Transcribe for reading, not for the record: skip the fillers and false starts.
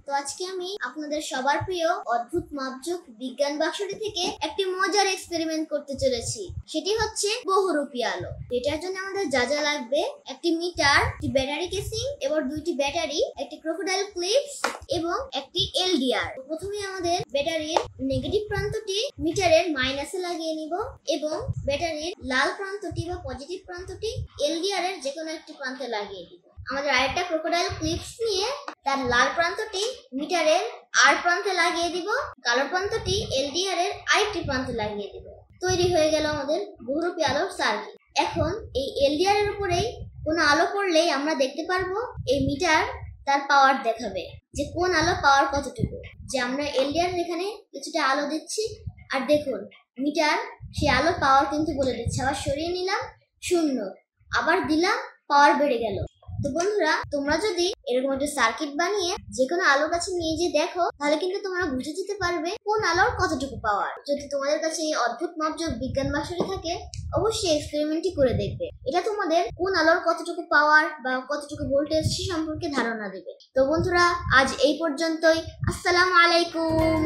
তো আজকে আমি আপনাদের সবার প্রিয় অদ্ভুত মাপজোক বিজ্ঞান বাক্সটি থেকে একটি মজার এক্সপেরিমেন্ট করতে চলেছি। সেটি হচ্ছে বহুরূপী আলো। এটার জন্য আমাদের যা যা লাগবে: একটি মিটার, একটি ব্যাটারি কেসিং এবং দুইটি ব্যাটারি, একটি ক্রোকোডাইল ক্লিপস এবং একটি এলডিআর। প্রথমে আমাদের ব্যাটারির নেগেটিভ প্রান্তটি মিটারের মাইনাসে লাগিয়ে নিব এবং ব্যাটারির লাল প্রান্তটি বা পজিটিভ প্রান্তটি এলডিআর এর যে কোনো একটি প্রান্তে লাগিয়ে দিব। আমাদের আরেকটা ক্রোকোডাইল ক্লিপস নিয়ে তার লাল প্রান্তটি মিটারের আর প্রান্তে লাগিয়ে দিব, কালো প্রান্তটি এলডিআর এর আরেকটি প্রান্তে লাগিয়ে দিব। তৈরি হয়ে গেল আমাদের বহুরূপী আলোর সার্কিট। এখন এই এলডিআর এর উপরেই কোনো আলো পড়লেই আমরা দেখতে পারবো এই মিটার তার পাওয়ার দেখাবে যে কোন আলো পাওয়ার কতটুকু। যে আমরা এলডিআর এখানে কিছুটা আলো দিচ্ছি আর দেখুন মিটার সেই আলো পাওয়ার কিন্তু বলে দিচ্ছে। আবার সরিয়ে নিলাম 0, আবার দিলাম পাওয়ার বেড়ে গেল। তো বন্ধুরা, তোমরা যদি এরকম একটা সার্কিট বানিয়ে যে কোনো আলোর কাছে নিয়ে যে দেখো, তাহলে কিন্তু তোমরা বুঝে যেতে পারবে কোন আলোর কতটুকু পাওয়ার। যদি তোমাদের কাছে এই অদ্ভুত মাপজোক বিজ্ঞান বাক্সটি থাকে, অবশ্যই এক্সপেরিমেন্টটি করে দেখবে। এটা তোমাদের কোন আলোর কতটুকু পাওয়ার বা কতটুকু ভোল্টেজ সে সম্পর্কে ধারণা দেবে। তো বন্ধুরা, আজ এই পর্যন্তই। আসসালামু আলাইকুম।